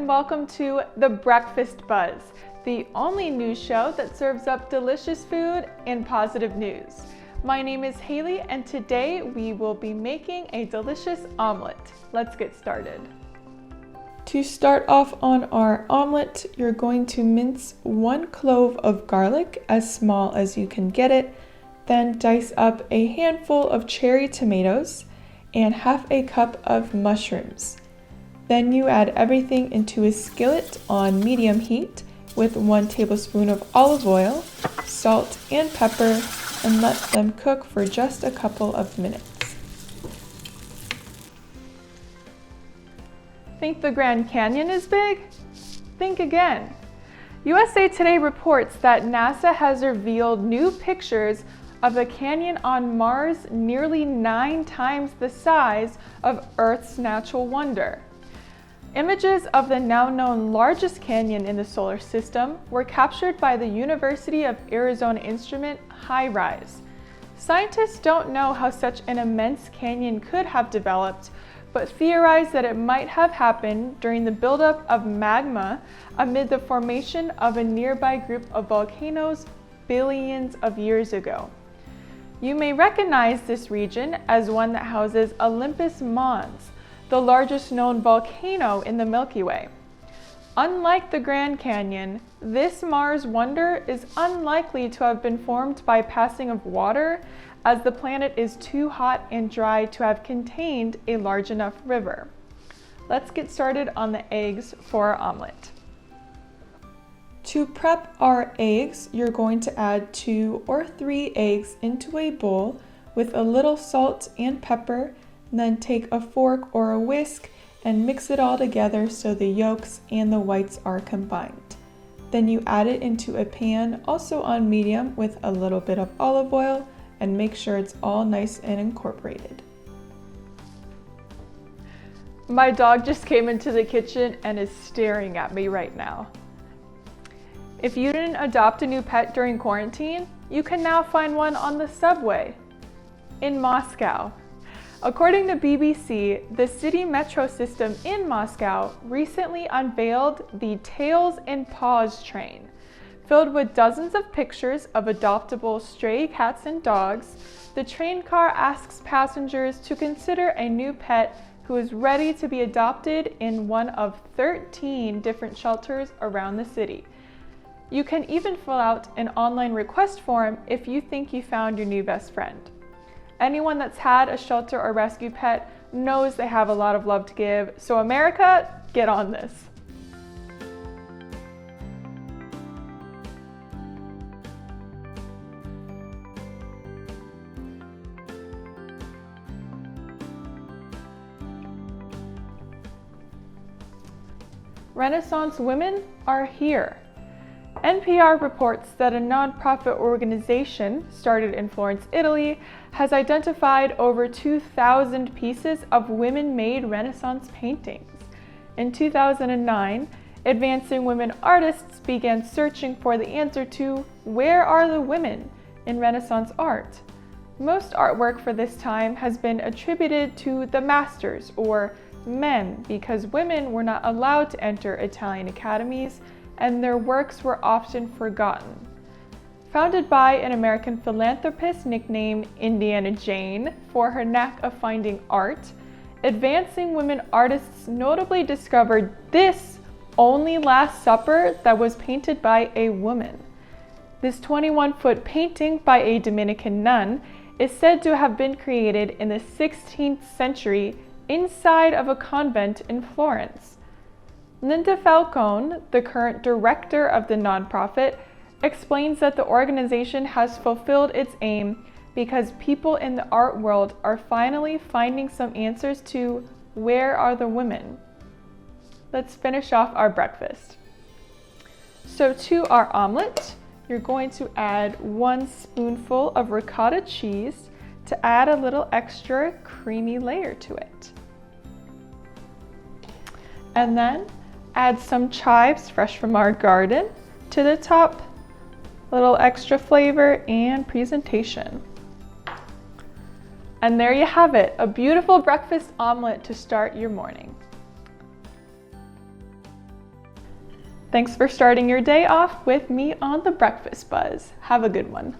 welcome to The Breakfast Buzz, the only news show that serves up delicious food and positive news. My name is Haley, and today we will be making a delicious omelet. Let's get started. To start off on our omelet, you're going to mince 1 clove of garlic as small as you can get it, then dice up a handful of cherry tomatoes and half a cup of mushrooms. Then you add everything into a skillet on medium heat with 1 tablespoon of olive oil, salt, and pepper, and let them cook for just a couple of minutes. Think the Grand Canyon is big? Think again. USA Today reports that NASA has revealed new pictures of a canyon on Mars nearly 9 times the size of Earth's natural wonder. Images of the now known largest canyon in the solar system were captured by the University of Arizona instrument HiRISE. Scientists don't know how such an immense canyon could have developed, but theorize that it might have happened during the buildup of magma amid the formation of a nearby group of volcanoes billions of years ago. You may recognize this region as one that houses Olympus Mons, the largest known volcano in the Milky Way. Unlike the Grand Canyon, this Mars wonder is unlikely to have been formed by passing of water, as the planet is too hot and dry to have contained a large enough river. Let's get started on the eggs for our omelet. To prep our eggs, you're going to add 2 or 3 eggs into a bowl with a little salt and pepper, and then take a fork or a whisk and mix it all together so the yolks and the whites are combined. Then you add it into a pan, also on medium, with a little bit of olive oil, and make sure it's all nice and incorporated. My dog just came into the kitchen and is staring at me right now. If you didn't adopt a new pet during quarantine, you can now find one on the subway in Moscow. According to BBC, the city metro system in Moscow recently unveiled the Tails and Paws train. Filled with dozens of pictures of adoptable stray cats and dogs, the train car asks passengers to consider a new pet who is ready to be adopted in one of 13 different shelters around the city. You can even fill out an online request form if you think you found your new best friend. Anyone that's had a shelter or rescue pet knows they have a lot of love to give, so America, get on this. Renaissance women are here. NPR reports that a nonprofit organization started in Florence, Italy, has identified over 2,000 pieces of women-made Renaissance paintings. In 2009, advancing women artists began searching for the answer to where are the women in Renaissance art. Most artwork for this time has been attributed to the masters, or men, because women were not allowed to enter Italian academies and their works were often forgotten. Founded by an American philanthropist nicknamed Indiana Jane for her knack of finding art, advancing women artists notably discovered this only Last Supper that was painted by a woman. This 21-foot painting by a Dominican nun is said to have been created in the 16th century inside of a convent in Florence. Linda Falcone, the current director of the nonprofit, explains that the organization has fulfilled its aim because people in the art world are finally finding some answers to where are the women. Let's finish off our breakfast. So to our omelet, you're going to add 1 spoonful of ricotta cheese to add a little extra creamy layer to it. And then add some chives fresh from our garden to the top, a little extra flavor and presentation. And there you have it, a beautiful breakfast omelet to start your morning. Thanks for starting your day off with me on the Breakfast Buzz. Have a good one.